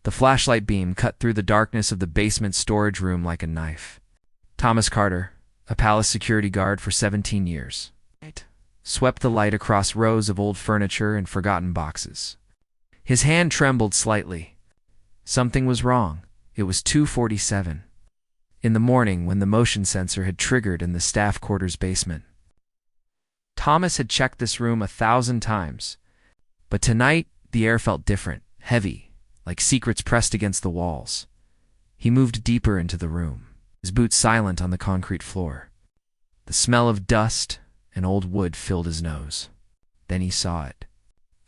The flashlight beam cut through the darkness of the basement storage room like a knife. Thomas Carter, a palace security guard for 17 years, swept the light across rows of old furniture and forgotten boxes. His hand trembled slightly. Something was wrong. It was 2:47 in the morning when the motion sensor had triggered in the staff quarters basement. Thomas had checked this room 1,000 times, but tonight the air felt different, heavy, like secrets pressed against the walls. He moved deeper into the room, his boots silent on the concrete floor. The smell of dust and old wood filled his nose. Then he saw it.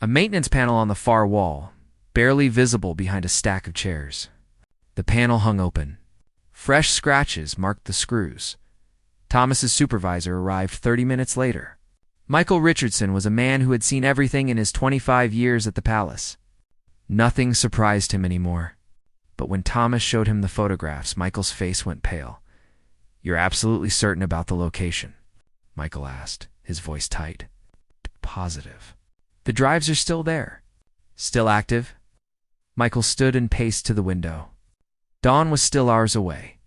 A maintenance panel on the far wall, barely visible behind a stack of chairs. The panel hung open. Fresh scratches marked the screws. Thomas's supervisor arrived 30 minutes later. Michael Richardson was a man who had seen everything in his 25 years at the palace. Nothing surprised him anymore. But when Thomas showed him the photographs, Michael's face went pale. "You're absolutely certain about the location?" Michael asked, his voice tight. "Positive." "The drives are still there?" "Still active?" Michael stood and paced to the window. Dawn was still hours away.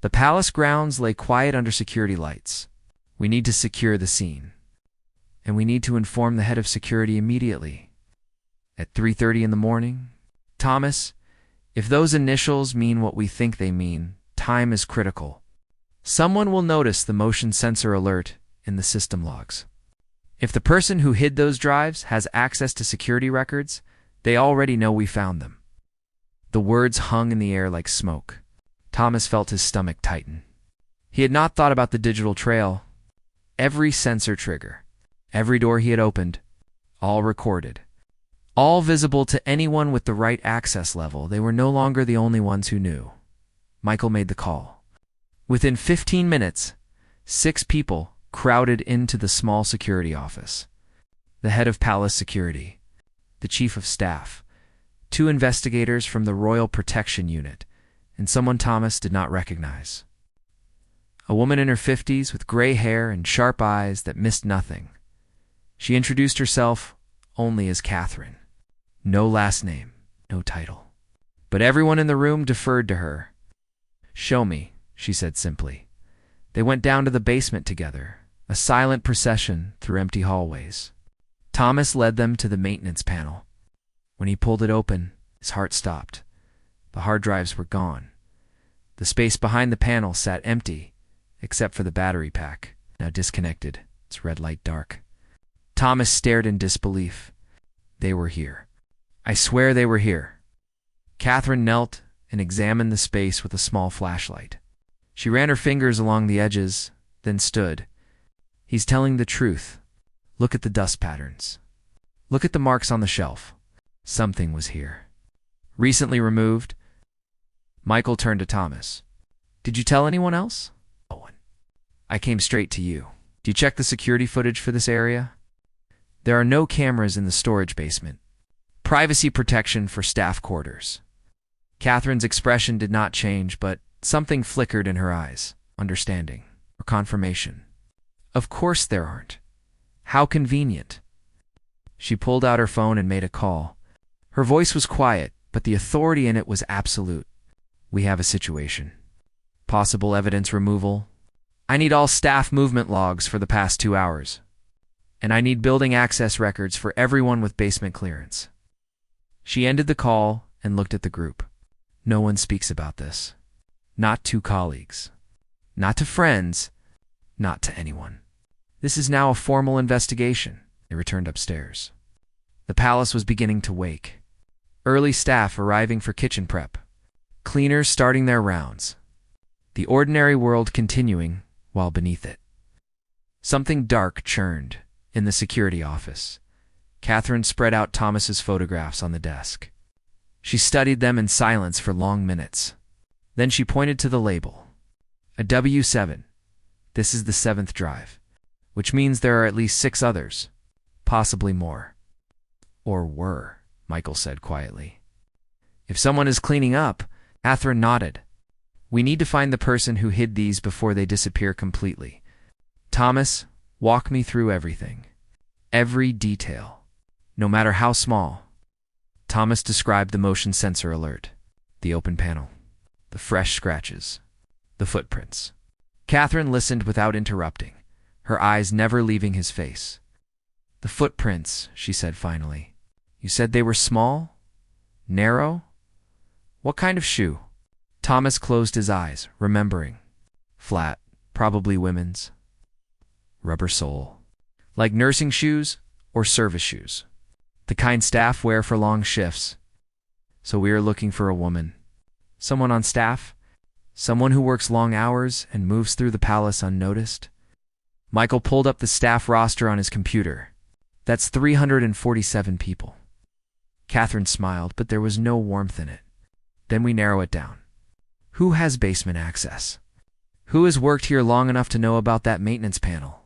The palace grounds lay quiet under security lights. "We need to secure the scene. And we need to inform the head of security immediately." "At 3:30 in the morning?" "Thomas, if those initials mean what we think they mean, time is critical. Someone will notice the motion sensor alert in the system logs. If the person who hid those drives has access to security records, they already know we found them." The words hung in the air like smoke. Thomas felt his stomach tighten. He had not thought about the digital trail. Every sensor trigger, every door he had opened, all recorded. All visible to anyone with the right access level. They were no longer the only ones who knew. Michael made the call. Within 15 minutes, 6 people crowded into the small security office. The head of palace security, the chief of staff, 2 investigators from the Royal Protection Unit, and someone Thomas did not recognize. A woman in her 50s with gray hair and sharp eyes that missed nothing. She introduced herself only as Catherine. No last name, no title. But everyone in the room deferred to her. "Show me," she said simply. They went down to the basement together, a silent procession through empty hallways. Thomas led them to the maintenance panel. When he pulled it open, his heart stopped. The hard drives were gone. The space behind the panel sat empty, except for the battery pack, now disconnected, its red light dark. Thomas stared in disbelief. They were here. "I swear they were here." Catherine knelt and examined the space with a small flashlight. She ran her fingers along the edges, then stood. "He's telling the truth. Look at the dust patterns. Look at the marks on the shelf. Something was here. Recently removed." Michael turned to Thomas. "Did you tell anyone else?" "No one. I came straight to you. Do you check the security footage for this area?" "There are no cameras in the storage basement. Privacy protection for staff quarters." Catherine's expression did not change, but something flickered in her eyes. Understanding or confirmation. "Of course there aren't. How convenient." She pulled out her phone and made a call. Her voice was quiet, but the authority in it was absolute. "We have a situation. Possible evidence removal. I need all staff movement logs for the past 2 hours. And I need building access records for everyone with basement clearance." She ended the call and looked at the group. "No one speaks about this. Not to colleagues. Not to friends. Not to anyone. This is now a formal investigation." They returned upstairs. The palace was beginning to wake. Early staff arriving for kitchen prep. Cleaners starting their rounds. The ordinary world continuing while beneath it. Something dark churned in the security office. Catherine spread out Thomas's photographs on the desk. She studied them in silence for long minutes. Then she pointed to the label. "A W7. This is the 7th drive, which means there are at least 6 others, possibly more." "Or were," Michael said quietly. "If someone is cleaning up," Catherine nodded. "We need to find the person who hid these before they disappear completely. Thomas, walk me through everything. Every detail, no matter how small." Thomas described the motion sensor alert, the open panel, the fresh scratches, the footprints. Catherine listened without interrupting, her eyes never leaving his face. The footprints, she said finally. You said they were small? Narrow? What kind of shoe? Thomas closed his eyes, remembering. Flat, probably women's. Rubber sole. Like nursing shoes or service shoes. The kind staff wear for long shifts. So we are looking for a woman. Someone on staff? Someone who works long hours and moves through the palace unnoticed? Michael pulled up the staff roster on his computer. That's 347 people. Catherine smiled, but there was no warmth in it. Then we narrow it down. Who has basement access? Who has worked here long enough to know about that maintenance panel?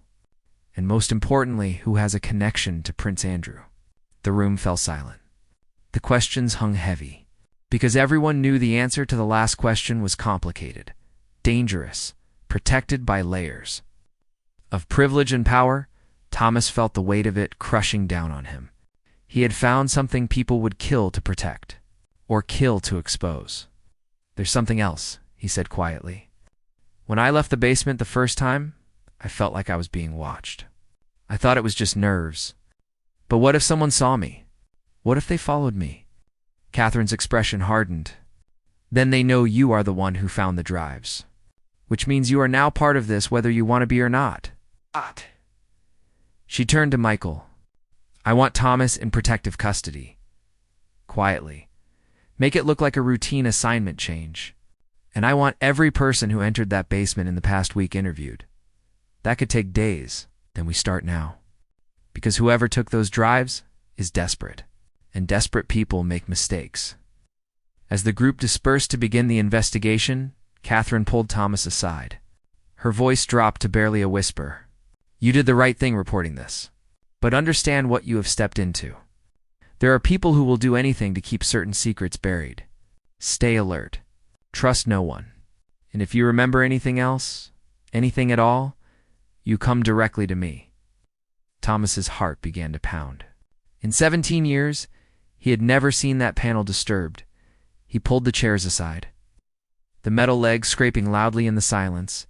And most importantly, who has a connection to Prince Andrew? The room fell silent. The questions hung heavy, because everyone knew the answer to the last question was complicated, dangerous, protected by layers. Of privilege and power, Thomas felt the weight of it crushing down on him. He had found something people would kill to protect, or kill to expose. There's something else, he said quietly. When I left the basement the first time, I felt like I was being watched. I thought it was just nerves. But what if someone saw me? What if they followed me? Catherine's expression hardened. Then they know you are the one who found the drives. Which means you are now part of this whether you want to be or not. She turned to Michael. I want Thomas in protective custody. Quietly. Make it look like a routine assignment change. And I want every person who entered that basement in the past week interviewed. That could take days. Then we start now. Because whoever took those drives is desperate. And desperate people make mistakes. As the group dispersed to begin the investigation, Catherine pulled Thomas aside. Her voice dropped to barely a whisper. You did the right thing reporting this. But understand what you have stepped into. There are people who will do anything to keep certain secrets buried. Stay alert. Trust no one. And if you remember anything else, anything at all, you come directly to me. Thomas's heart began to pound. In 17 years, he had never seen that panel disturbed. He pulled the chairs aside, the metal legs scraping loudly in the silence.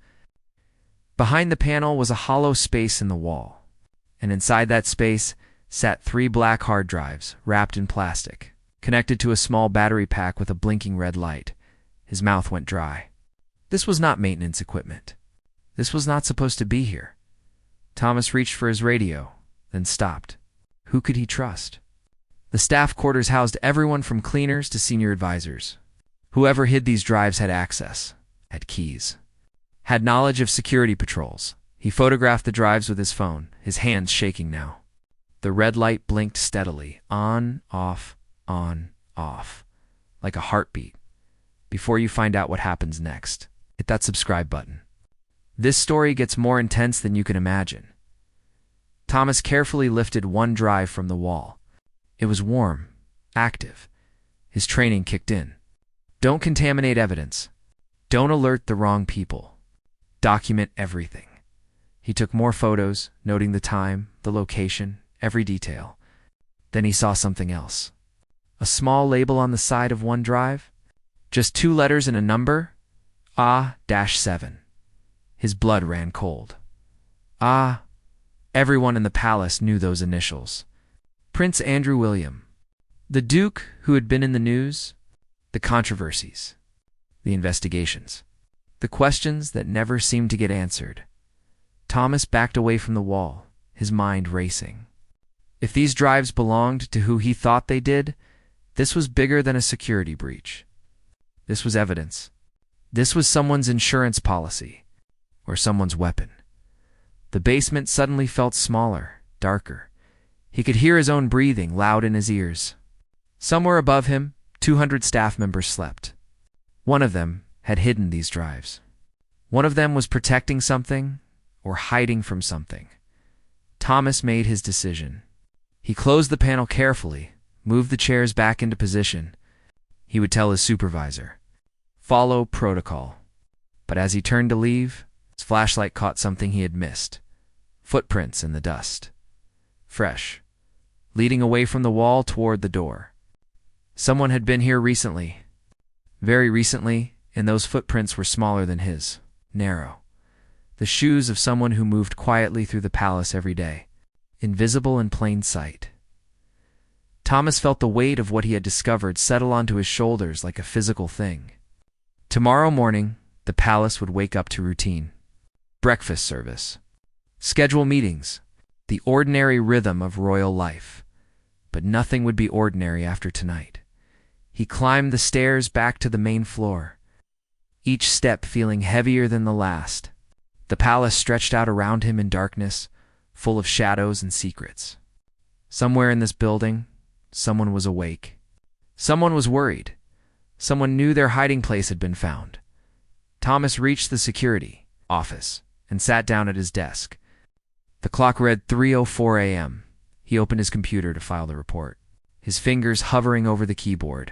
Behind the panel was a hollow space in the wall, and inside that space sat 3 black hard drives wrapped in plastic, connected to a small battery pack with a blinking red light. His mouth went dry. This was not maintenance equipment. This was not supposed to be here. Thomas reached for his radio, then stopped. Who could he trust? The staff quarters housed everyone from cleaners to senior advisors. Whoever hid these drives had access, had keys, had knowledge of security patrols. He photographed the drives with his phone, his hands shaking now. The red light blinked steadily, on, off, like a heartbeat. Before you find out what happens next, hit that subscribe button. This story gets more intense than you can imagine. Thomas carefully lifted one drive from the wall. It was warm, active. His training kicked in. Don't contaminate evidence. Don't alert the wrong people. Document everything. He took more photos, noting the time, the location, every detail. Then he saw something else. A small label on the side of one drive. Just 2 letters and a number. A-7. His blood ran cold. Everyone in the palace knew those initials. Prince Andrew William. The Duke who had been in the news. The controversies. The investigations. The questions that never seemed to get answered. Thomas backed away from the wall, his mind racing. If these drives belonged to who he thought they did, this was bigger than a security breach. This was evidence. This was someone's insurance policy, or someone's weapon. The basement suddenly felt smaller, darker. He could hear his own breathing loud in his ears. Somewhere above him, 200 staff members slept. One of them had hidden these drives. One of them was protecting something or hiding from something. Thomas made his decision. He closed the panel carefully, moved the chairs back into position. He would tell his supervisor. Follow protocol. But as he turned to leave, his flashlight caught something he had missed. Footprints in the dust. Fresh. Leading away from the wall toward the door. Someone had been here recently. Very recently, and those footprints were smaller than his. Narrow. The shoes of someone who moved quietly through the palace every day. Invisible in plain sight. Thomas felt the weight of what he had discovered settle onto his shoulders like a physical thing. Tomorrow morning, the palace would wake up to routine. Breakfast service. Schedule meetings. The ordinary rhythm of royal life. But nothing would be ordinary after tonight. He climbed the stairs back to the main floor, each step feeling heavier than the last. The palace stretched out around him in darkness, full of shadows and secrets. Somewhere in this building, someone was awake. Someone was worried. Someone knew their hiding place had been found. Thomas reached the security office and sat down at his desk. The clock read 3:04 a.m. He opened his computer to file the report, his fingers hovering over the keyboard.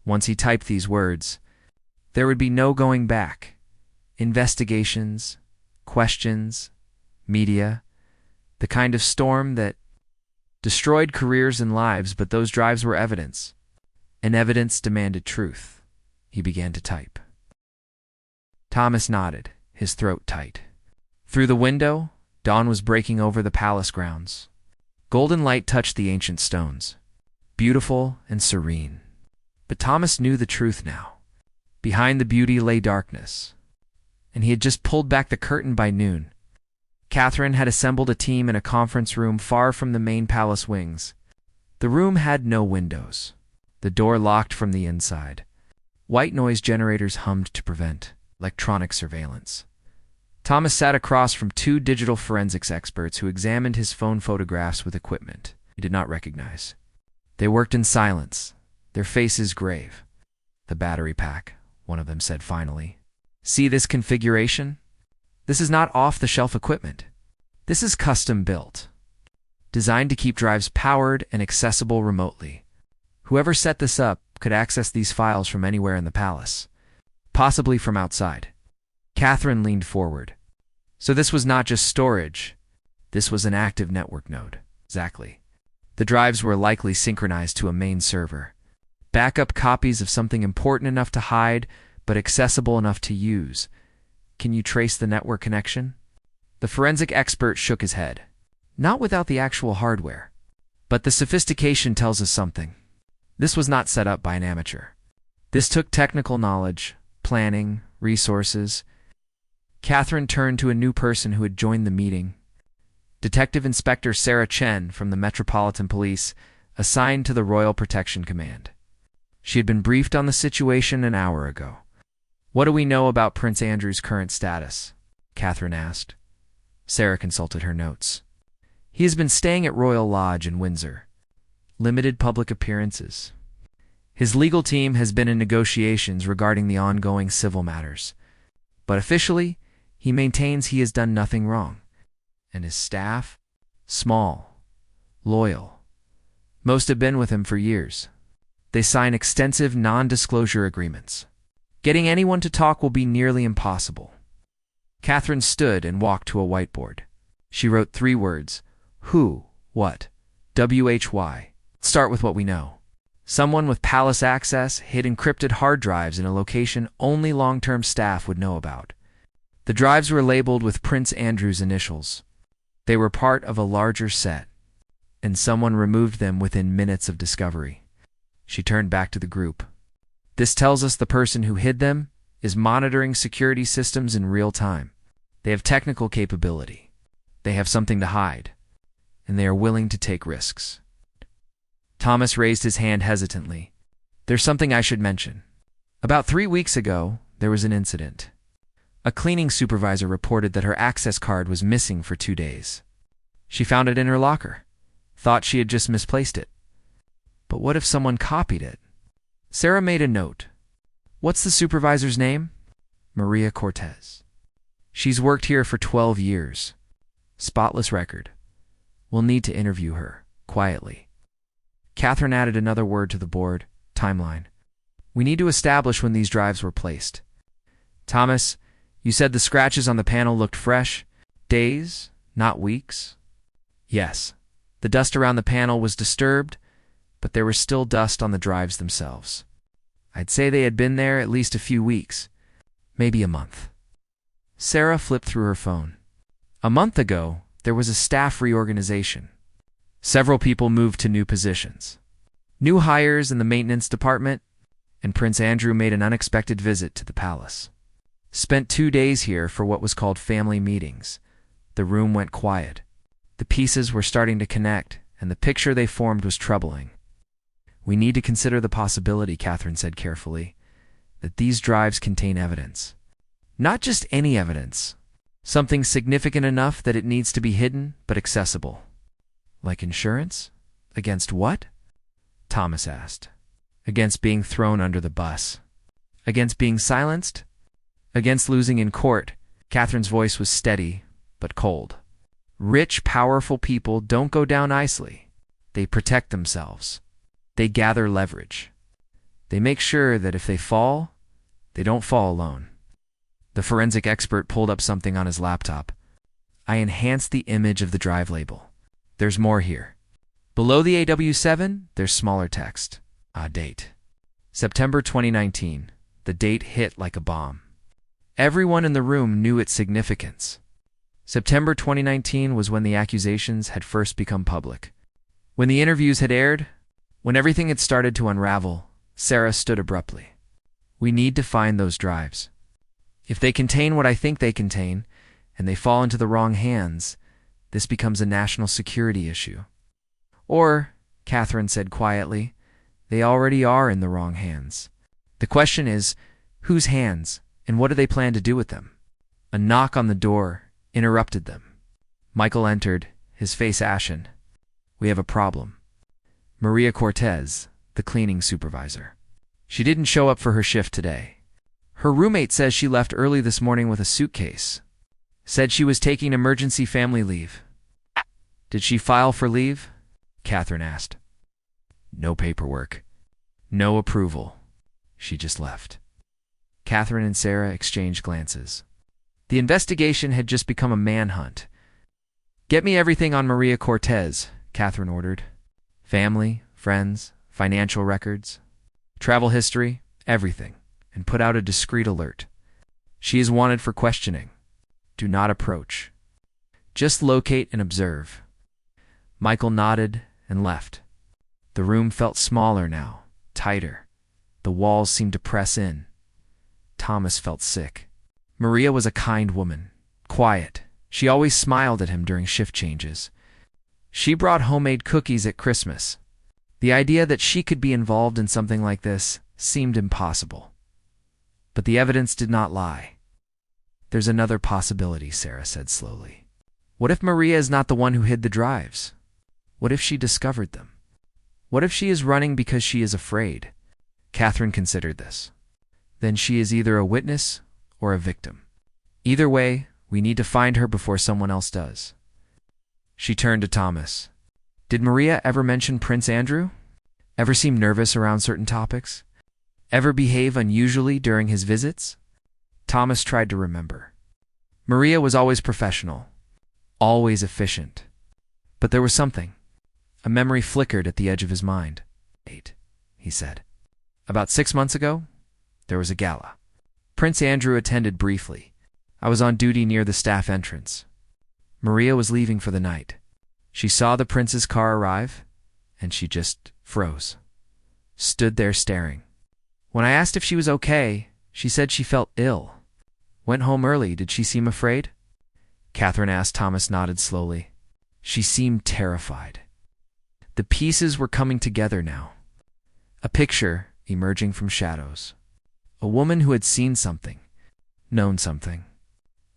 Once he typed these words, there would be no going back. Investigations, questions, media, the kind of storm that destroyed careers and lives, but those drives were evidence, and evidence demanded truth. He began to type. Thomas nodded, his throat tight. Through the window, dawn was breaking over the palace grounds. Golden light touched the ancient stones, beautiful and serene. But Thomas knew the truth now. Behind the beauty lay darkness, and he had just pulled back the curtain by noon. Catherine had assembled a team in a conference room far from the main palace wings. The room had no windows, the door locked from the inside. White noise generators hummed to prevent electronic surveillance. Thomas sat across from two digital forensics experts who examined his phone photographs with equipment he did not recognize. They worked in silence, their faces grave. The battery pack, one of them said finally. See this configuration? This is not off-the-shelf equipment. This is custom-built, designed to keep drives powered and accessible remotely. Whoever set this up could access these files from anywhere in the palace, possibly from outside. Catherine leaned forward. So this was not just storage. This was an active network node. Exactly. The drives were likely synchronized to a main server. Backup copies of something important enough to hide, but accessible enough to use. Can you trace the network connection? The forensic expert shook his head. Not without the actual hardware. But the sophistication tells us something. This was not set up by an amateur. This took technical knowledge, planning, resources. Catherine turned to a new person who had joined the meeting. Detective Inspector Sarah Chen from the Metropolitan Police, assigned to the Royal Protection Command. She had been briefed on the situation an hour ago. What do we know about Prince Andrew's current status? Catherine asked. Sarah consulted her notes. He has been staying at Royal Lodge in Windsor. Limited public appearances. His legal team has been in negotiations regarding the ongoing civil matters. But officially, he maintains he has done nothing wrong. And his staff? Small. Loyal. Most have been with him for years. They sign extensive non-disclosure agreements. Getting anyone to talk will be nearly impossible. Catherine stood and walked to a whiteboard. She wrote 3 words. Who? What? WHY. Start with what we know. Someone with palace access hid encrypted hard drives in a location only long-term staff would know about. The drives were labeled with Prince Andrew's initials. They were part of a larger set, and someone removed them within minutes of discovery. She turned back to the group. This tells us the person who hid them is monitoring security systems in real time. They have technical capability. They have something to hide, and they are willing to take risks. Thomas raised his hand hesitantly. There's something I should mention. About 3 weeks ago, there was an incident. A cleaning supervisor reported that her access card was missing for 2 days. She found it in her locker, thought she had just misplaced it. But what if someone copied it? Sarah made a note. What's the supervisor's name? Maria Cortez. She's worked here for 12 years. Spotless record. We'll need to interview her, quietly. Catherine added another word to the board, timeline. We need to establish when these drives were placed. Thomas, you said the scratches on the panel looked fresh? Days, not weeks? Yes. The dust around the panel was disturbed, but there was still dust on the drives themselves. I'd say they had been there at least a few weeks, maybe a month. Sarah flipped through her phone. A month ago, there was a staff reorganization. Several people moved to new positions. New hires in the maintenance department, and Prince Andrew made an unexpected visit to the palace. Spent 2 days here for what was called family meetings. The room went quiet. The pieces were starting to connect, and the picture they formed was troubling. We need to consider the possibility, Catherine said carefully, that these drives contain evidence. Not just any evidence. Something significant enough that it needs to be hidden, but accessible. Like insurance? Against what? Thomas asked. Against being thrown under the bus. Against being silenced? Against losing in court. Catherine's voice was steady, but cold. Rich, powerful people don't go down easily. They protect themselves. They gather leverage. They make sure that if they fall, they don't fall alone. The forensic expert pulled up something on his laptop. I enhanced the image of the drive label. There's more here. Below the AW7, there's smaller text. Date. September 2019. The date hit like a bomb. Everyone in the room knew its significance. September 2019 was when the accusations had first become public. When the interviews had aired, when everything had started to unravel, Sarah stood abruptly. We need to find those drives. If they contain what I think they contain, and they fall into the wrong hands, this becomes a national security issue. Or, Catherine said quietly, they already are in the wrong hands. The question is, whose hands, and what do they plan to do with them? A knock on the door interrupted them. Michael entered, his face ashen. We have a problem. Maria Cortez, the cleaning supervisor. She didn't show up for her shift today. Her roommate says she left early this morning with a suitcase. Said she was taking emergency family leave. Did she file for leave? Catherine asked. No paperwork. No approval. She just left. Catherine and Sarah exchanged glances. The investigation had just become a manhunt. Get me everything on Maria Cortez, Catherine ordered. Family, friends, financial records, travel history, everything, and put out a discreet alert. She is wanted for questioning. Do not approach. Just locate and observe. Michael nodded and left. The room felt smaller now, tighter. The walls seemed to press in. Thomas felt sick. Maria was a kind woman, quiet. She always smiled at him during shift changes. She brought homemade cookies at Christmas. The idea that she could be involved in something like this seemed impossible. But the evidence did not lie. There's another possibility, Sarah said slowly. What if Maria is not the one who hid the drives? What if she discovered them? What if she is running because she is afraid? Catherine considered this. Then she is either a witness or a victim. Either way, we need to find her before someone else does. She turned to Thomas. Did Maria ever mention Prince Andrew? Ever seem nervous around certain topics? Ever behave unusually during his visits? Thomas tried to remember. Maria was always professional, always efficient. But there was something. A memory flickered at the edge of his mind. 8, he said. About 6 months ago, there was a gala. Prince Andrew attended briefly. I was on duty near the staff entrance. Maria was leaving for the night. She saw the prince's car arrive, and she just froze. Stood there staring. When I asked if she was okay, she said she felt ill. Went home early. Did she seem afraid? Catherine asked. Thomas nodded slowly. She seemed terrified. The pieces were coming together now. A picture emerging from shadows. A woman who had seen something, known something,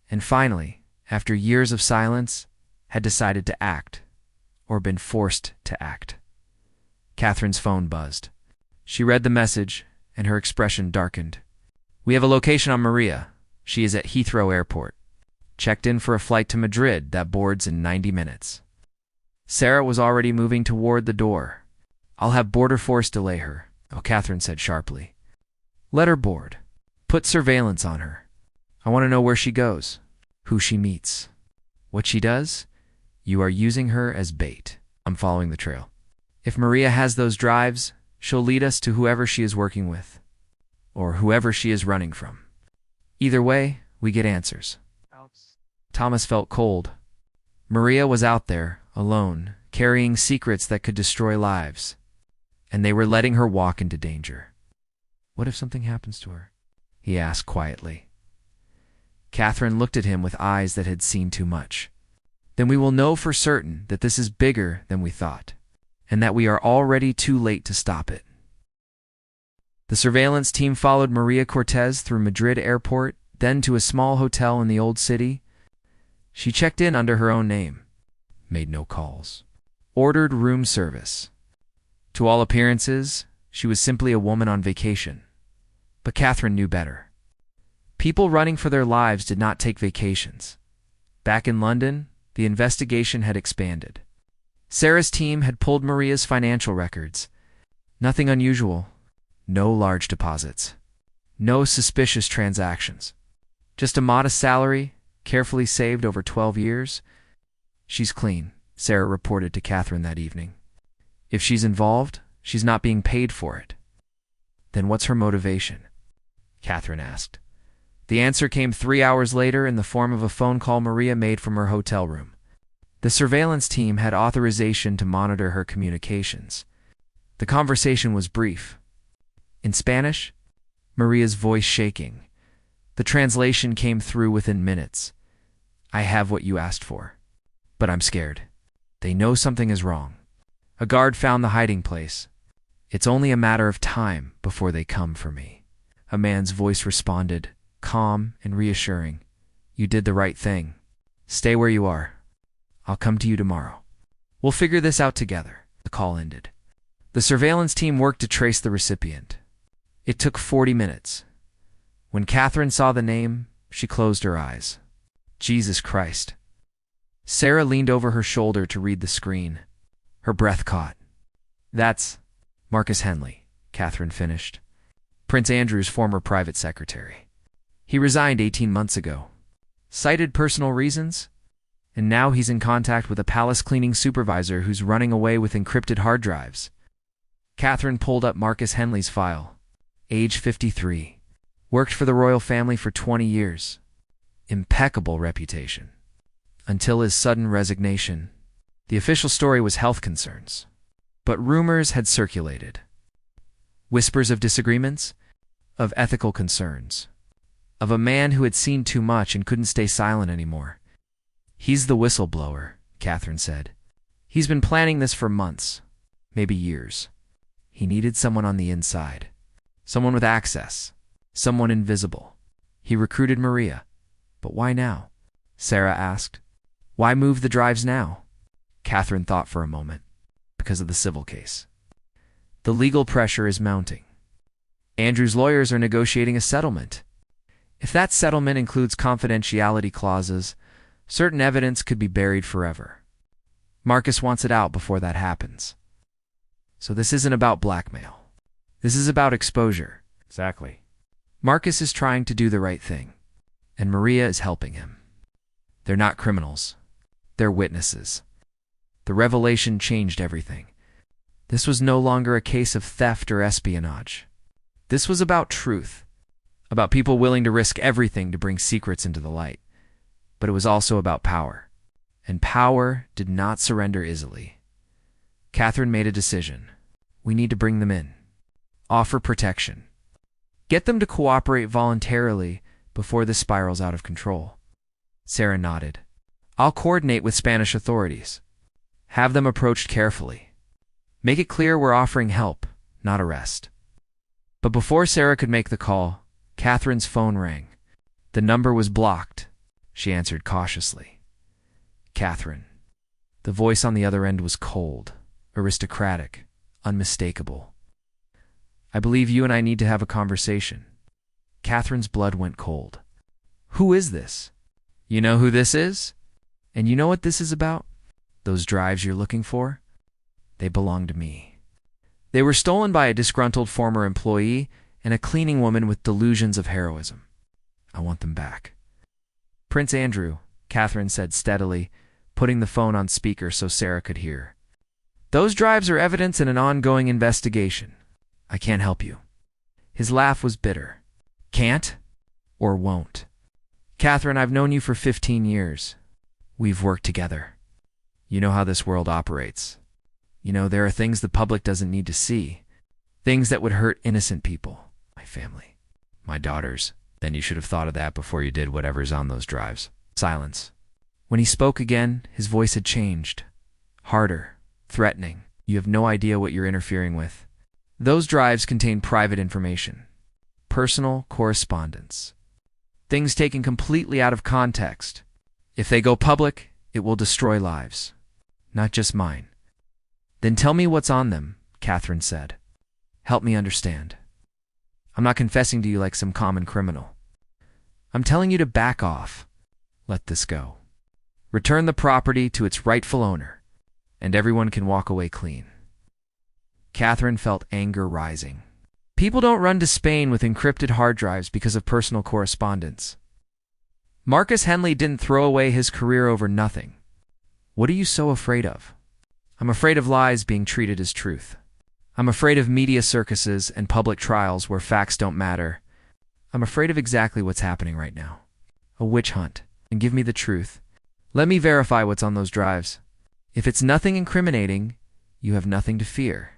and finally, after years of silence, had decided to act, or been forced to act. Catherine's phone buzzed. She read the message, and her expression darkened. We have a location on Maria. She is at Heathrow Airport. Checked in for a flight to Madrid that boards in 90 minutes. Sarah was already moving toward the door. I'll have border force delay her, Catherine said sharply. Let her board. Put surveillance on her. I want to know where she goes, who she meets, what she does. You are using her as bait. I'm following the trail. If Maria has those drives, she'll lead us to whoever she is working with, or whoever she is running from. Either way, we get answers. Thomas felt cold. Maria was out there, alone, carrying secrets that could destroy lives, and they were letting her walk into danger. What if something happens to her? He asked quietly. Catherine looked at him with eyes that had seen too much. Then we will know for certain that this is bigger than we thought, and that we are already too late to stop it. The surveillance team followed Maria Cortez through Madrid airport, then to a small hotel in the old city. She checked in under her own name, made no calls, ordered room service. To all appearances, she was simply a woman on vacation. But Catherine knew better. People running for their lives did not take vacations. Back in London, the investigation had expanded. Sarah's team had pulled Maria's financial records. Nothing unusual. No large deposits. No suspicious transactions. Just a modest salary, carefully saved over 12 years. She's clean, Sarah reported to Catherine that evening. If she's involved, she's not being paid for it. Then what's her motivation? Catherine asked. The answer came 3 hours later in the form of a phone call Maria made from her hotel room. The surveillance team had authorization to monitor her communications. The conversation was brief. In Spanish, Maria's voice shaking. The translation came through within minutes. I have what you asked for, but I'm scared. They know something is wrong. A guard found the hiding place. It's only a matter of time before they come for me. A man's voice responded, calm and reassuring. You did the right thing. Stay where you are. I'll come to you tomorrow. We'll figure this out together. The call ended. The surveillance team worked to trace the recipient. It took 40 minutes. When Catherine saw the name, she closed her eyes. Jesus Christ. Sarah leaned over her shoulder to read the screen. Her breath caught. That's Marcus Henley, Catherine finished. Prince Andrew's former private secretary. He resigned 18 months ago. Cited personal reasons, and now he's in contact with a palace cleaning supervisor who's running away with encrypted hard drives. Catherine pulled up Marcus Henley's file. Age 53. Worked for the royal family for 20 years. Impeccable reputation. Until his sudden resignation. The official story was health concerns. But rumors had circulated. Whispers of disagreements, of ethical concerns, of a man who had seen too much and couldn't stay silent anymore. He's the whistleblower, Catherine said. He's been planning this for months, maybe years. He needed someone on the inside, someone with access, someone invisible. He recruited Maria. But why now? Sarah asked. Why move the drives now? Catherine thought for a moment. Because of the civil case. The legal pressure is mounting. Andrew's lawyers are negotiating a settlement. If that settlement includes confidentiality clauses, certain evidence could be buried forever. Marcus wants it out before that happens. So this isn't about blackmail. This is about exposure. Exactly. Marcus is trying to do the right thing, and Maria is helping him. They're not criminals. They're witnesses. The revelation changed everything. This was no longer a case of theft or espionage. This was about truth, about people willing to risk everything to bring secrets into the light. But it was also about power, and power did not surrender easily. Catherine made a decision. We need to bring them in. Offer protection. Get them to cooperate voluntarily before this spirals out of control. Sarah nodded. I'll coordinate with Spanish authorities. Have them approached carefully. Make it clear we're offering help, not arrest. But before Sarah could make the call, Catherine's phone rang. The number was blocked, she answered cautiously. Catherine. The voice on the other end was cold, aristocratic, unmistakable. I believe you and I need to have a conversation. Catherine's blood went cold. Who is this? You know who this is? And you know what this is about? Those drives you're looking for? They belong to me. They were stolen by a disgruntled former employee and a cleaning woman with delusions of heroism. I want them back. Prince Andrew, Catherine said steadily, putting the phone on speaker so Sarah could hear. Those drives are evidence in an ongoing investigation. I can't help you." His laugh was bitter. "Can't or won't? Catherine, I've known you for 15 years. We've worked together. You know how this world operates. You know, there are things the public doesn't need to see. Things that would hurt innocent people. My family. My daughters. Then you should have thought of that before you did whatever's on those drives." Silence. When he spoke again, his voice had changed. Harder. Threatening. "You have no idea what you're interfering with. Those drives contain private information. Personal correspondence. Things taken completely out of context. If they go public, it will destroy lives. Not just mine." "Then tell me what's on them," Catherine said. "Help me understand. I'm not confessing to you like some common criminal. I'm telling you to back off. Let this go. Return the property to its rightful owner, and everyone can walk away clean." Catherine felt anger rising. People don't run to Spain with encrypted hard drives because of personal correspondence. Marcus Henley didn't throw away his career over nothing. What are you so afraid of? I'm afraid of lies being treated as truth. I'm afraid of media circuses and public trials where facts don't matter. I'm afraid of exactly what's happening right now. A witch hunt. And give me the truth. Let me verify what's on those drives. If it's nothing incriminating, you have nothing to fear."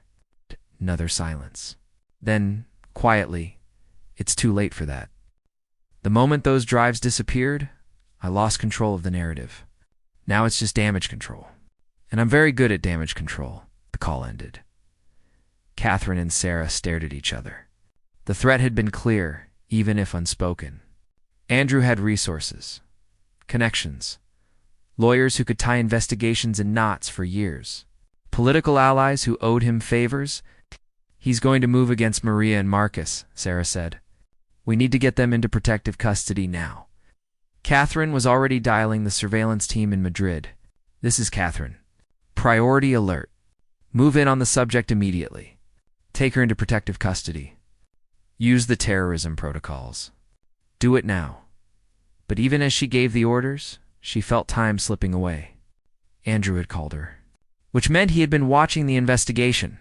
Another silence. Then, quietly, "It's too late for that. The moment those drives disappeared, I lost control of the narrative. Now it's just damage control. And I'm very good at damage control." The call ended. Catherine and Sarah stared at each other. The threat had been clear, even if unspoken. Andrew had resources, connections, lawyers who could tie investigations in knots for years, political allies who owed him favors. "He's going to move against Maria and Marcus," Sarah said. "We need to get them into protective custody now." Catherine was already dialing the surveillance team in Madrid. "This is Catherine. Priority alert. Move in on the subject immediately. Take her into protective custody. Use the terrorism protocols. Do it now." But even as she gave the orders, she felt time slipping away. Andrew had called her, which meant he had been watching the investigation,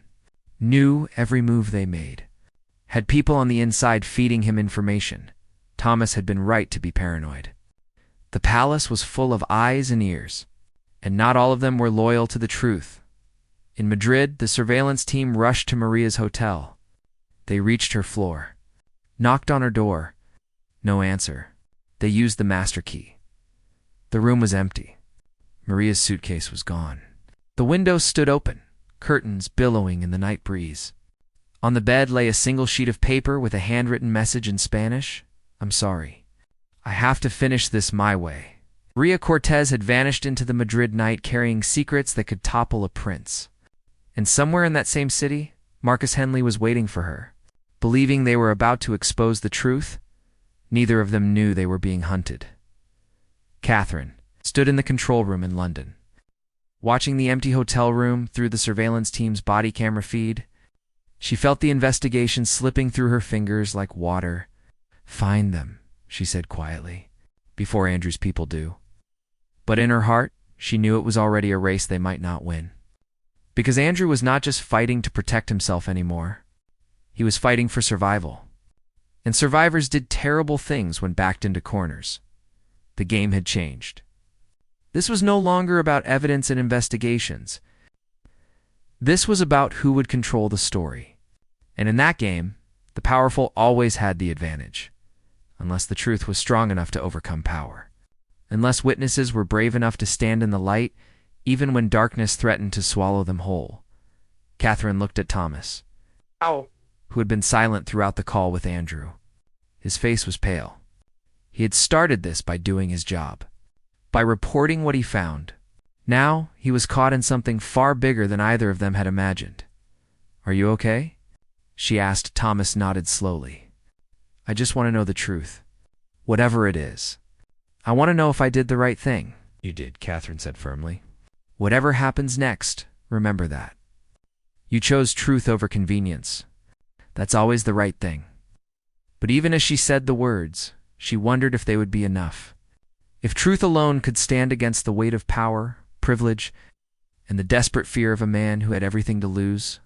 knew every move they made, had people on the inside feeding him information. Thomas had been right to be paranoid. The palace was full of eyes and ears, and not all of them were loyal to the truth. In Madrid, the surveillance team rushed to Maria's hotel. They reached her floor, knocked on her door. No answer. They used the master key. The room was empty. Maria's suitcase was gone. The window stood open, curtains billowing in the night breeze. On the bed lay a single sheet of paper with a handwritten message in Spanish. "I'm sorry. I have to finish this my way." Maria Cortez had vanished into the Madrid night carrying secrets that could topple a prince. And somewhere in that same city, Marcus Henley was waiting for her. Believing they were about to expose the truth, neither of them knew they were being hunted. Catherine stood in the control room in London, watching the empty hotel room through the surveillance team's body camera feed. She felt the investigation slipping through her fingers like water. "Find them," she said quietly, "before Andrew's people do." But in her heart, she knew it was already a race they might not win. Because Andrew was not just fighting to protect himself anymore. He was fighting for survival. And survivors did terrible things when backed into corners. The game had changed. This was no longer about evidence and investigations. This was about who would control the story. And in that game, the powerful always had the advantage. Unless the truth was strong enough to overcome power. Unless witnesses were brave enough to stand in the light, even when darkness threatened to swallow them whole. Catherine looked at Thomas, who had been silent throughout the call with Andrew. His face was pale. He had started this by doing his job, by reporting what he found. Now he was caught in something far bigger than either of them had imagined. "Are you okay?" she asked. Thomas nodded slowly. "I just want to know the truth. Whatever it is. I want to know if I did the right thing." "You did," Catherine said firmly. "Whatever happens next, remember that. You chose truth over convenience. That's always the right thing." But even as she said the words, she wondered if they would be enough. If truth alone could stand against the weight of power, privilege, and the desperate fear of a man who had everything to lose.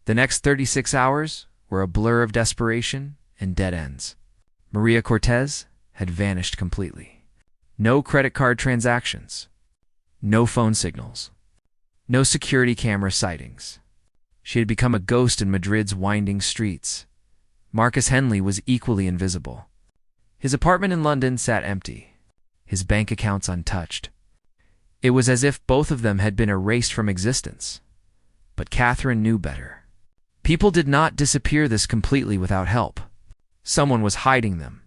The next 36 hours were a blur of desperation and dead ends. Maria Cortez had vanished completely. No credit card transactions. No phone signals. No security camera sightings. She had become a ghost in Madrid's winding streets. Marcus Henley was equally invisible. His apartment in London sat empty, his bank accounts untouched. It was as if both of them had been erased from existence. But Catherine knew better. People did not disappear this completely without help. Someone was hiding them,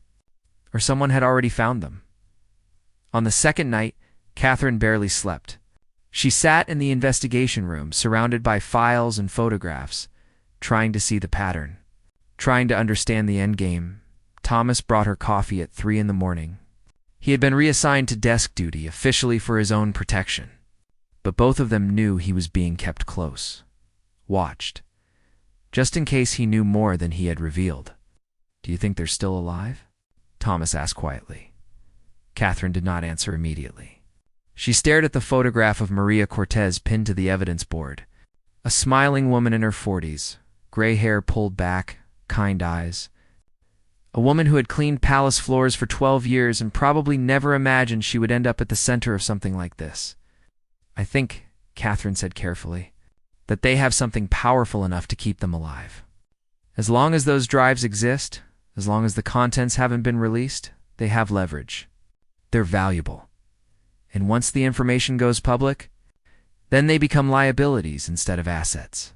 or someone had already found them. On the second night, Catherine barely slept. She sat in the investigation room, surrounded by files and photographs, trying to see the pattern, trying to understand the endgame. Thomas brought her coffee at 3 in the morning. He had been reassigned to desk duty, officially for his own protection. But both of them knew he was being kept close, watched, just in case he knew more than he had revealed. "Do you think they're still alive?" Thomas asked quietly. Catherine did not answer immediately. She stared at the photograph of Maria Cortez pinned to the evidence board. A smiling woman in her 40s, gray hair pulled back, kind eyes. A woman who had cleaned palace floors for 12 years and probably never imagined she would end up at the center of something like this. "I think," Catherine said carefully, "that they have something powerful enough to keep them alive. As long as those drives exist, as long as the contents haven't been released, they have leverage. They're valuable. And once the information goes public, then they become liabilities instead of assets."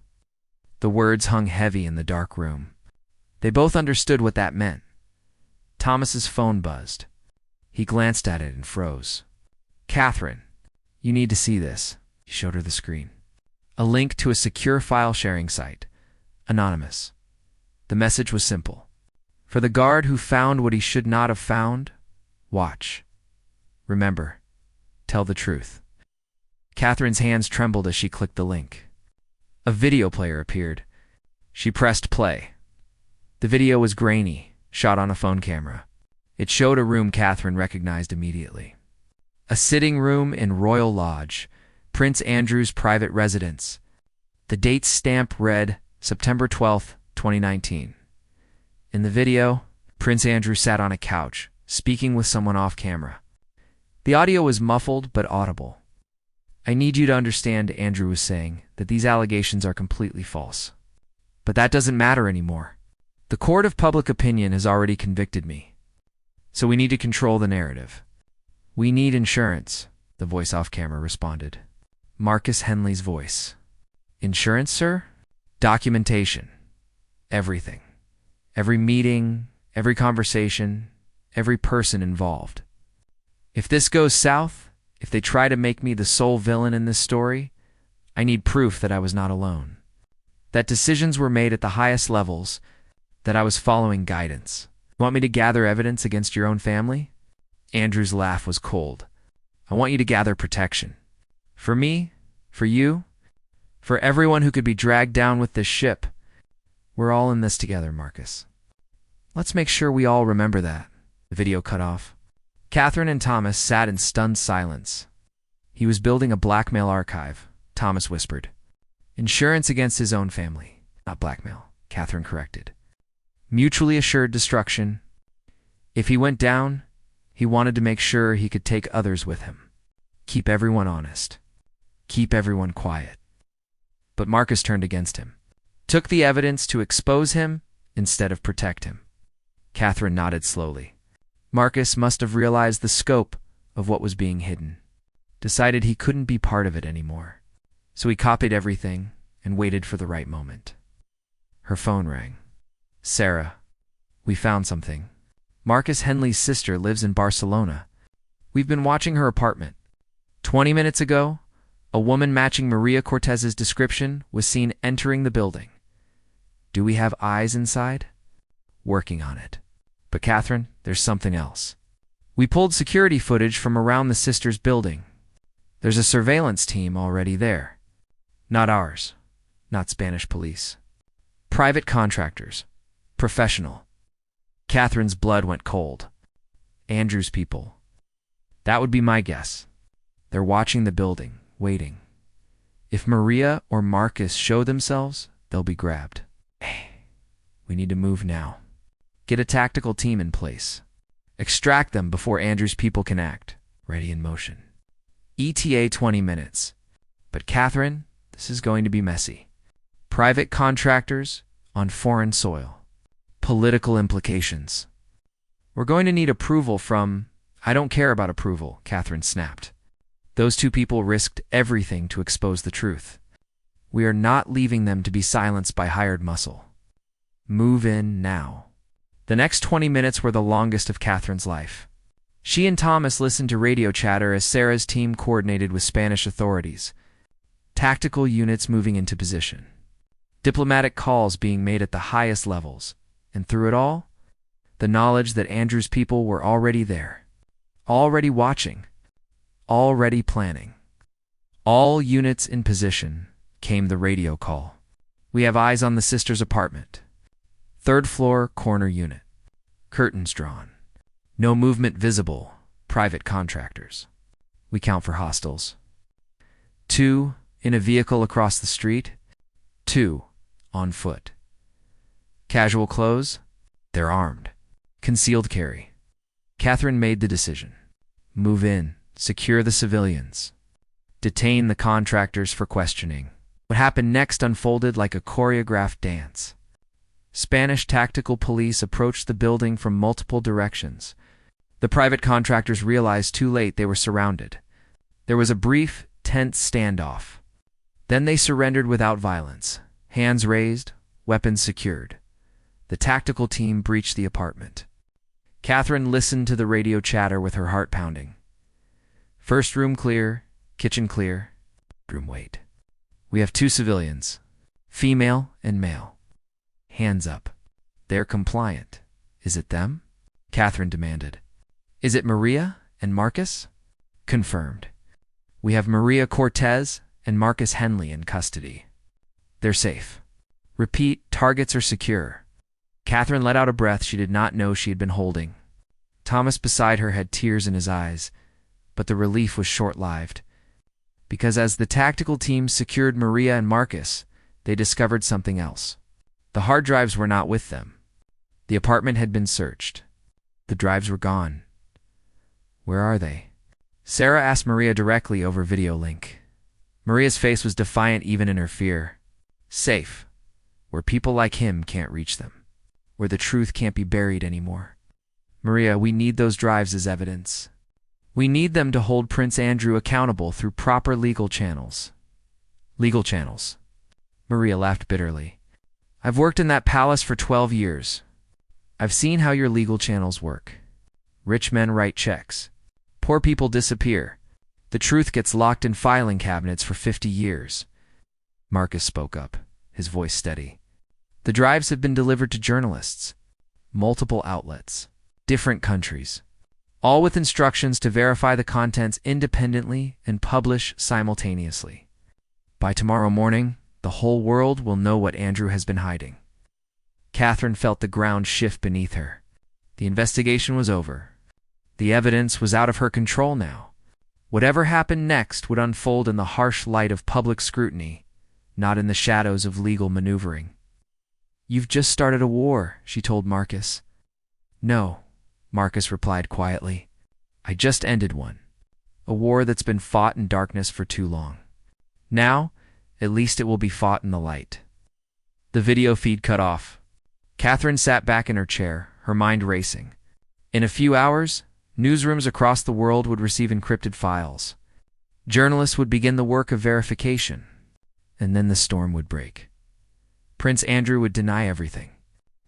The words hung heavy in the dark room. They both understood what that meant. Thomas's phone buzzed. He glanced at it and froze. "Catherine, you need to see this." He showed her the screen. A link to a secure file-sharing site. Anonymous. The message was simple. "For the guard who found what he should not have found, watch. Remember, tell the truth." Catherine's hands trembled as she clicked the link. A video player appeared. She pressed play. The video was grainy, shot on a phone camera. It showed a room Catherine recognized immediately. A sitting room in Royal Lodge, Prince Andrew's private residence. The date stamp read September 12th, 2019. In the video, Prince Andrew sat on a couch, speaking with someone off camera. The audio was muffled but audible. "I need you to understand," Andrew was saying, "that these allegations are completely false. But that doesn't matter anymore. The court of public opinion has already convicted me. So we need to control the narrative. We need insurance," the voice off camera responded. Marcus Henley's voice. "Insurance, sir?" "Documentation. Everything. Every meeting, every conversation, every person involved. If this goes south, if they try to make me the sole villain in this story, I need proof that I was not alone. That decisions were made at the highest levels, that I was following guidance. Want me to gather evidence against your own family?" Andrew's laugh was cold. "I want you to gather protection. For me, for you, for everyone who could be dragged down with this ship. We're all in this together, Marcus. Let's make sure we all remember that." The video cut off. Catherine and Thomas sat in stunned silence. "He was building a blackmail archive," Thomas whispered. "Insurance against his own family, not blackmail," Catherine corrected. "Mutually assured destruction. If he went down, he wanted to make sure he could take others with him. Keep everyone honest. Keep everyone quiet." But Marcus turned against him. Took the evidence to expose him instead of protect him. Catherine nodded slowly. Marcus must have realized the scope of what was being hidden. Decided he couldn't be part of it anymore. So he copied everything and waited for the right moment. Her phone rang. "Sarah, we found something. Marcus Henley's sister lives in Barcelona. We've been watching her apartment. 20 minutes ago, a woman matching Maria Cortez's description was seen entering the building. Do we have eyes inside? Working on it. But Catherine, there's something else. We pulled security footage from around the sisters' building. There's a surveillance team already there. Not ours. Not Spanish police. Private contractors. Professional." Catherine's blood went cold. "Andrew's people. That would be my guess. They're watching the building, waiting. If Maria or Marcus show themselves, they'll be grabbed. We need to move now. Get a tactical team in place. Extract them before Andrew's people can act. Ready in motion. ETA 20 minutes. But Catherine, this is going to be messy. Private contractors on foreign soil. Political implications. We're going to need approval from... I don't care about approval, Catherine snapped. Those two people risked everything to expose the truth. We are not leaving them to be silenced by hired muscle. Move in now. The next 20 minutes were the longest of Catherine's life. She and Thomas listened to radio chatter as Sarah's team coordinated with Spanish authorities. Tactical units moving into position. Diplomatic calls being made at the highest levels. And through it all, the knowledge that Andrew's people were already there. Already watching. Already planning. All units in position, came the radio call. We have eyes on the sister's apartment. 3rd floor, corner unit. Curtains drawn. No movement visible. Private contractors. We count for hostiles. 2, in a vehicle across the street. 2, on foot. Casual clothes. They're armed. Concealed carry. Catherine made the decision. Move in. Secure the civilians. Detain the contractors for questioning. What happened next unfolded like a choreographed dance. Spanish tactical police approached the building from multiple directions. The private contractors realized too late they were surrounded. There was a brief, tense standoff. Then they surrendered without violence. Hands raised, weapons secured. The tactical team breached the apartment. Catherine listened to the radio chatter with her heart pounding. First room clear, kitchen clear, bedroom wait. We have 2 civilians, female and male. Hands up. They're compliant. Is it them? Catherine demanded. Is it Maria and Marcus? Confirmed. We have Maria Cortez and Marcus Henley in custody. They're safe. Repeat, targets are secure. Catherine let out a breath she did not know she had been holding. Thomas beside her had tears in his eyes, but the relief was short-lived. Because as the tactical team secured Maria and Marcus, they discovered something else. The hard drives were not with them. The apartment had been searched. The drives were gone. Where are they? Sarah asked Maria directly over video link. Maria's face was defiant even in her fear. Safe. Where people like him can't reach them. Where the truth can't be buried anymore. Maria, we need those drives as evidence. We need them to hold Prince Andrew accountable through proper legal channels. Legal channels. Maria laughed bitterly. I've worked in that palace for 12 years. I've seen how your legal channels work. Rich men write checks. Poor people disappear. The truth gets locked in filing cabinets for 50 years. Marcus spoke up, his voice steady. The drives have been delivered to journalists. Multiple outlets. Different countries. All with instructions to verify the contents independently and publish simultaneously. By tomorrow morning, the whole world will know what Andrew has been hiding. Catherine felt the ground shift beneath her. The investigation was over. The evidence was out of her control now. Whatever happened next would unfold in the harsh light of public scrutiny, not in the shadows of legal maneuvering. You've just started a war, she told Marcus. No, Marcus replied quietly. I just ended one. A war that's been fought in darkness for too long. Now, at least it will be fought in the light. The video feed cut off. Catherine sat back in her chair, her mind racing. In a few hours, newsrooms across the world would receive encrypted files. Journalists would begin the work of verification. And then the storm would break. Prince Andrew would deny everything.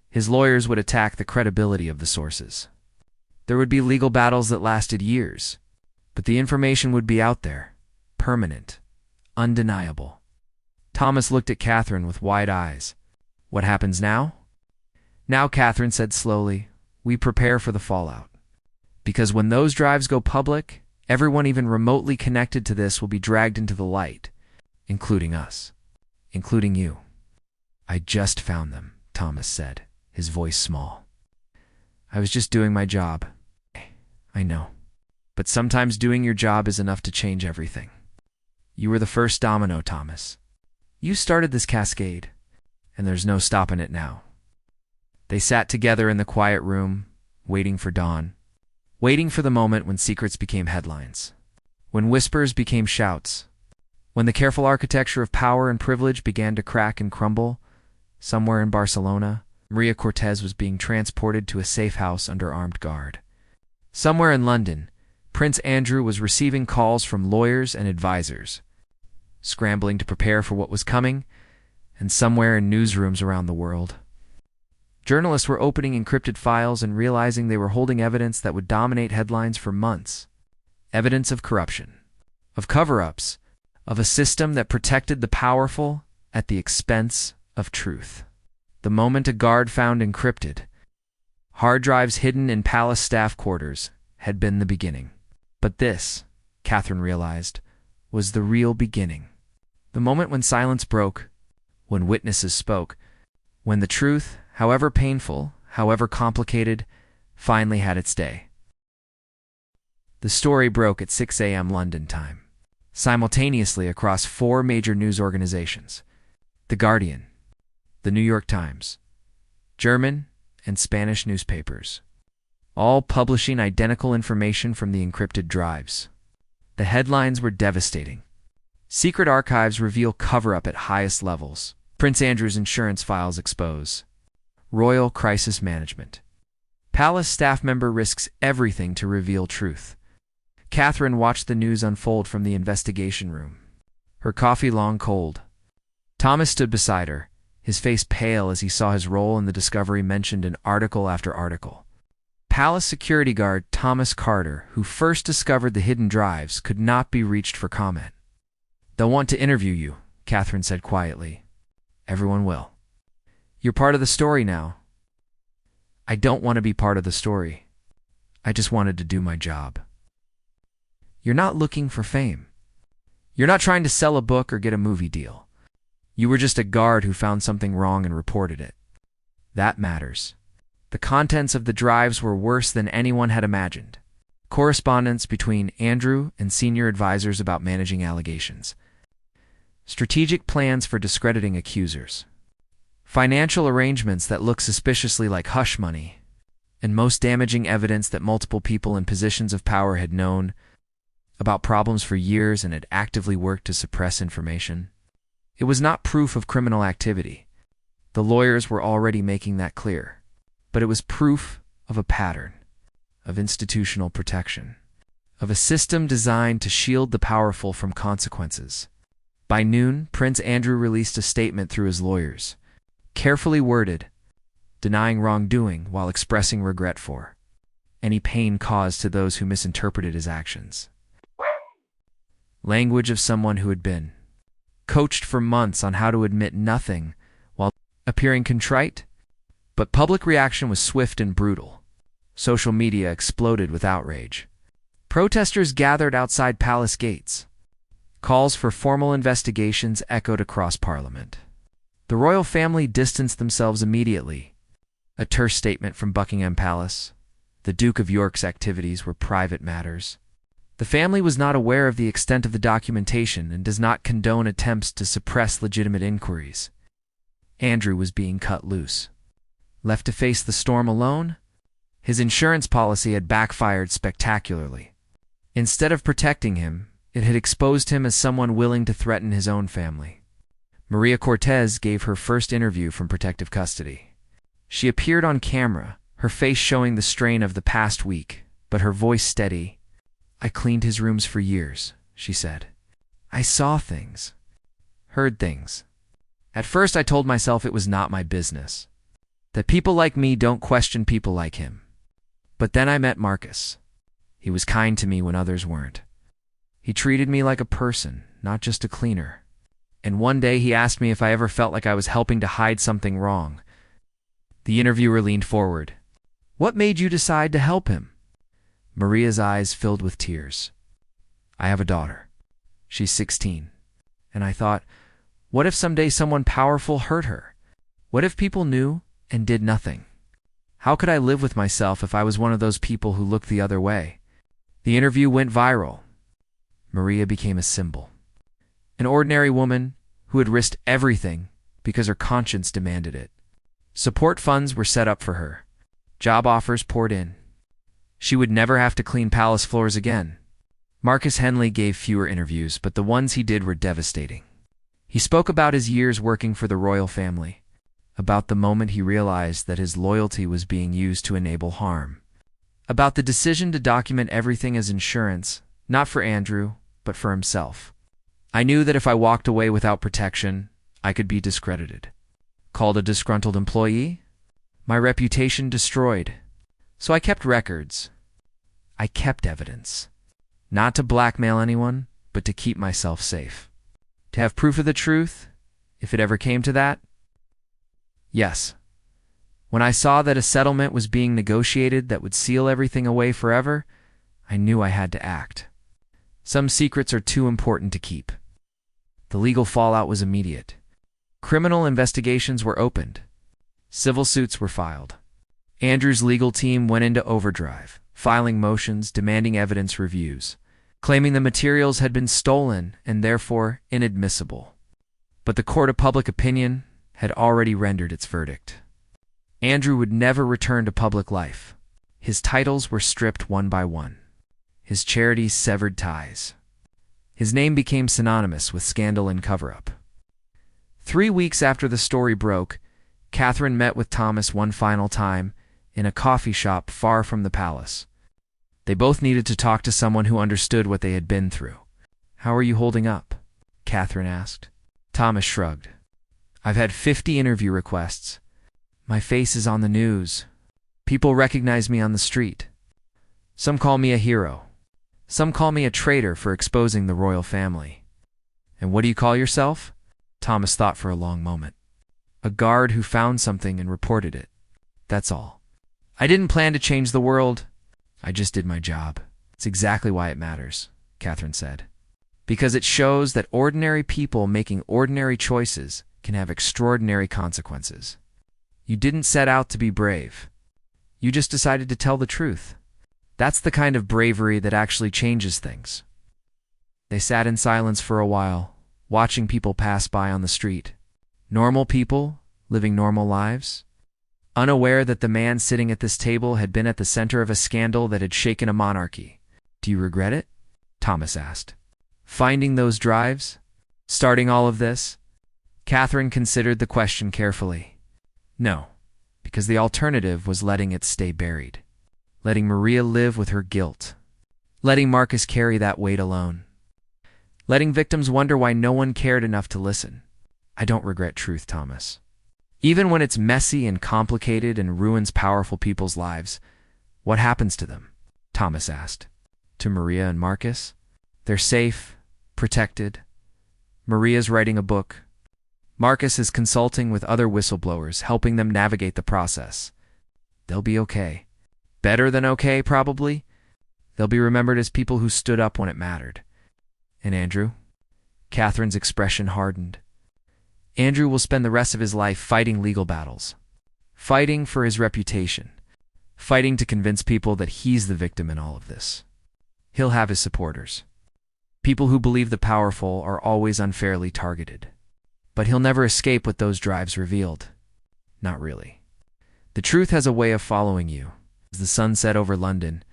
His lawyers would attack the credibility of the sources. There would be legal battles that lasted years, but the information would be out there, permanent, undeniable. Thomas looked at Catherine with wide eyes. What happens now? Now, Catherine said slowly, we prepare for the fallout. Because when those drives go public, everyone even remotely connected to this will be dragged into the light, including us, including you. I just found them, Thomas said, his voice small. I was just doing my job. I know. But sometimes doing your job is enough to change everything. You were the first domino, Thomas. You started this cascade, and there's no stopping it now. They sat together in the quiet room, waiting for dawn, waiting for the moment when secrets became headlines, when whispers became shouts, when the careful architecture of power and privilege began to crack and crumble. Somewhere in Barcelona, Maria Cortez was being transported to a safe house under armed guard. Somewhere in London, Prince Andrew was receiving calls from lawyers and advisors, scrambling to prepare for what was coming, and somewhere in newsrooms around the world, journalists were opening encrypted files and realizing they were holding evidence that would dominate headlines for months. Evidence of corruption, of cover-ups, of a system that protected the powerful at the expense of truth. The moment a guard found encrypted hard drives hidden in palace staff quarters had been the beginning. But this, Catherine realized, was the real beginning. The moment when silence broke, when witnesses spoke, when the truth, however painful, however complicated, finally had its day. The story broke at 6 a.m. London time, simultaneously across 4 major news organizations: The Guardian, The New York Times, German and Spanish newspapers, all publishing identical information from the encrypted drives. The headlines were devastating. Secret archives reveal cover-up at highest levels. Prince Andrew's insurance files expose. Royal crisis management. Palace staff member risks everything to reveal truth. Catherine watched the news unfold from the investigation room, her coffee long cold. Thomas stood beside her, his face pale as he saw his role in the discovery mentioned in article after article. Palace security guard Thomas Carter, who first discovered the hidden drives, could not be reached for comment. "They'll want to interview you," Catherine said quietly. "Everyone will. You're part of the story now." "I don't want to be part of the story. I just wanted to do my job." "You're not looking for fame. You're not trying to sell a book or get a movie deal. You were just a guard who found something wrong and reported it. That matters." The contents of the drives were worse than anyone had imagined. Correspondence between Andrew and senior advisors about managing allegations. Strategic plans for discrediting accusers. Financial arrangements that look suspiciously like hush money. And most damaging evidence that multiple people in positions of power had known about problems for years and had actively worked to suppress information. It was not proof of criminal activity. The lawyers were already making that clear. But it was proof of a pattern, of institutional protection, of a system designed to shield the powerful from consequences. By noon, Prince Andrew released a statement through his lawyers, carefully worded, denying wrongdoing while expressing regret for any pain caused to those who misinterpreted his actions. Language of someone who had been coached for months on how to admit nothing while appearing contrite. But public reaction was swift and brutal. Social media exploded with outrage. Protesters gathered outside palace gates. Calls for formal investigations echoed across Parliament. The royal family distanced themselves immediately. A terse statement from Buckingham Palace. The Duke of York's activities were private matters. The family was not aware of the extent of the documentation and does not condone attempts to suppress legitimate inquiries. Andrew was being cut loose. Left to face the storm alone, his insurance policy had backfired spectacularly. Instead of protecting him, it had exposed him as someone willing to threaten his own family. Maria Cortez gave her first interview from protective custody. She appeared on camera, her face showing the strain of the past week, but her voice steady. "I cleaned his rooms for years," she said. "I saw things, heard things. At first I told myself it was not my business, that people like me don't question people like him. But then I met Marcus. He was kind to me when others weren't. He treated me like a person, not just a cleaner. And one day he asked me if I ever felt like I was helping to hide something wrong." The interviewer leaned forward. "What made you decide to help him?" Maria's eyes filled with tears. "I have a daughter. She's 16. And I thought, what if someday someone powerful hurt her? What if people knew and did nothing? How could I live with myself if I was one of those people who looked the other way?" The interview went viral. Maria became a symbol. an ordinary woman who had risked everything because her conscience demanded it. Support funds were set up for her. Job offers poured in. She would never have to clean palace floors again. Marcus Henley gave fewer interviews, but the ones he did were devastating. He spoke about his years working for the royal family, about the moment he realized that his loyalty was being used to enable harm, about the decision to document everything as insurance, not for Andrew, but for himself. I knew that if I walked away without protection, I could be discredited. Called a disgruntled employee? My reputation destroyed. So I kept records. I kept evidence. Not to blackmail anyone, but to keep myself safe. To have proof of the truth, if it ever came to that? Yes. When I saw that a settlement was being negotiated that would seal everything away forever, I knew I had to act. Some secrets are too important to keep. The legal fallout was immediate. Criminal investigations were opened. Civil suits were filed. Andrew's legal team went into overdrive, filing motions demanding evidence reviews, claiming the materials had been stolen and therefore inadmissible. But the court of public opinion had already rendered its verdict. Andrew would never return to public life. His titles were stripped one by one. His charities severed ties. His name became synonymous with scandal and cover-up. 3 weeks after the story broke, Catherine met with Thomas one final time in a coffee shop far from the palace. They both needed to talk to someone who understood what they had been through. "How are you holding up?" Catherine asked. Thomas shrugged. "I've had 50 interview requests. My face is on the news. People recognize me on the street. Some call me a hero. Some call me a traitor for exposing the royal family." "And what do you call yourself?" Thomas thought for a long moment. "A guard who found something and reported it. That's all. I didn't plan to change the world. I just did my job." "It's exactly why it matters," Catherine said. "Because it shows that ordinary people making ordinary choices can have extraordinary consequences. You didn't set out to be brave. You just decided to tell the truth. That's the kind of bravery that actually changes things." They sat in silence for a while, watching people pass by on the street. Normal people, living normal lives, unaware that the man sitting at this table had been at the center of a scandal that had shaken a monarchy. "Do you regret it?" Thomas asked. "Finding those drives? Starting all of this?" Catherine considered the question carefully. No, because the alternative was letting it stay buried. Letting Maria live with her guilt. Letting Marcus carry that weight alone. Letting victims wonder why no one cared enough to listen. "I don't regret truth, Thomas. Even when it's messy and complicated and ruins powerful people's lives, what happens to them?" Thomas asked. "To Maria and Marcus? They're safe, protected. Maria's writing a book. Marcus is consulting with other whistleblowers, helping them navigate the process. They'll be okay. Better than okay, probably. They'll be remembered as people who stood up when it mattered." "And Andrew?" Catherine's expression hardened. "Andrew will spend the rest of his life fighting legal battles. Fighting for his reputation. Fighting to convince people that he's the victim in all of this. He'll have his supporters. People who believe the powerful are always unfairly targeted. But he'll never escape what those drives revealed. Not really. The truth has a way of following you." As the sun set over London,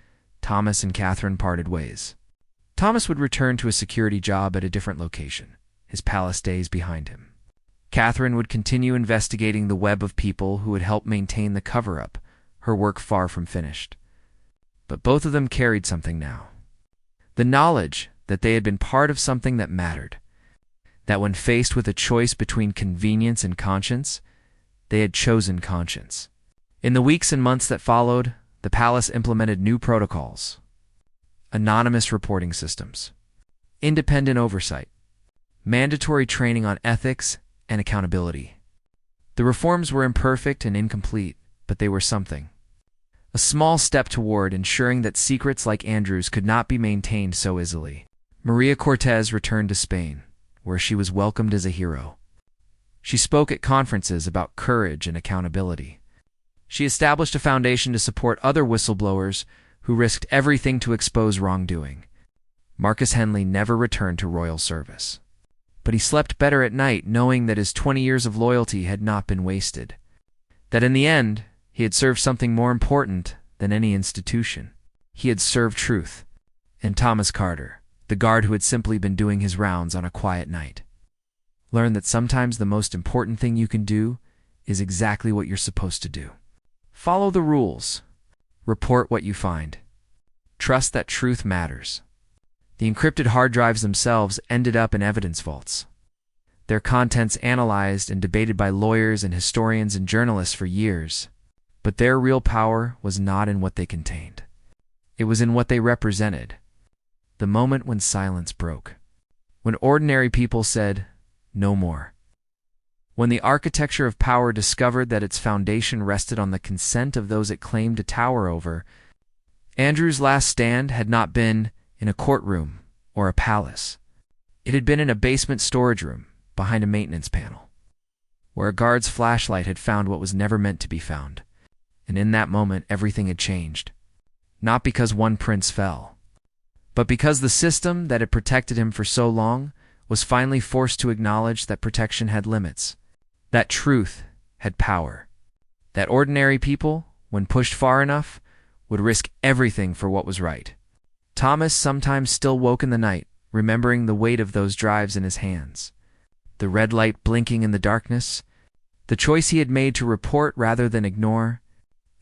Thomas and Catherine parted ways. Thomas would return to a security job at a different location, his palace days behind him. Catherine would continue investigating the web of people who would help maintain the cover-up, her work far from finished. But both of them carried something now. The knowledge that they had been part of something that mattered. That when faced with a choice between convenience and conscience, they had chosen conscience. In the weeks and months that followed, the palace implemented new protocols. Anonymous reporting systems. Independent oversight. Mandatory training on ethics and accountability. The reforms were imperfect and incomplete, but they were something. A small step toward ensuring that secrets like Andrew's could not be maintained so easily. Maria Cortez returned to Spain, where she was welcomed as a hero. She spoke at conferences about courage and accountability. She established a foundation to support other whistleblowers who risked everything to expose wrongdoing. Marcus Henley never returned to royal service. but he slept better at night knowing that his 20 years of loyalty had not been wasted. That in the end, he had served something more important than any institution. He had served truth. And Thomas Carter, the guard who had simply been doing his rounds on a quiet night, learned that sometimes the most important thing you can do is exactly what you're supposed to do. Follow the rules. Report what you find. Trust that truth matters. The encrypted hard drives themselves ended up in evidence vaults, their contents analyzed and debated by lawyers and historians and journalists for years. But their real power was not in what they contained. It was in what they represented. The moment when silence broke. When ordinary people said, "No more." When the architecture of power discovered that its foundation rested on the consent of those it claimed to tower over. Andrew's last stand had not been in a courtroom or a palace. It had been in a basement storage room behind a maintenance panel, where a guard's flashlight had found what was never meant to be found. And in that moment, everything had changed. Not because one prince fell, but because the system that had protected him for so long was finally forced to acknowledge that protection had limits, that truth had power, that ordinary people, when pushed far enough, would risk everything for what was right. Thomas sometimes still woke in the night, remembering the weight of those drives in his hands, the red light blinking in the darkness, the choice he had made to report rather than ignore,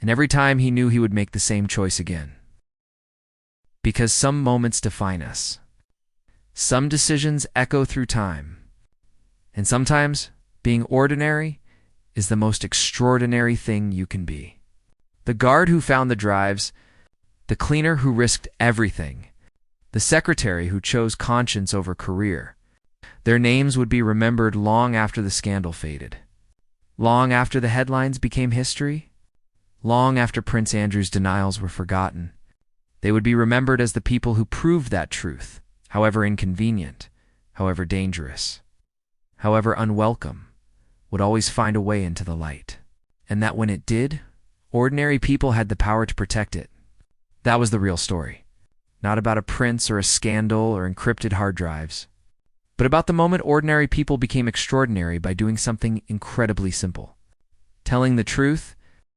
and every time he knew he would make the same choice again. Because some moments define us. Some decisions echo through time. And sometimes, being ordinary is the most extraordinary thing you can be. The guard who found the drives, the cleaner who risked everything, the secretary who chose conscience over career. Their names would be remembered long after the scandal faded. Long after the headlines became history. Long after Prince Andrew's denials were forgotten. They would be remembered as the people who proved that truth, however inconvenient, however dangerous, however unwelcome, would always find a way into the light. And that when it did, ordinary people had the power to protect it. That was the real story. Not about a prince or a scandal or encrypted hard drives, but about the moment ordinary people became extraordinary by doing something incredibly simple. Telling the truth,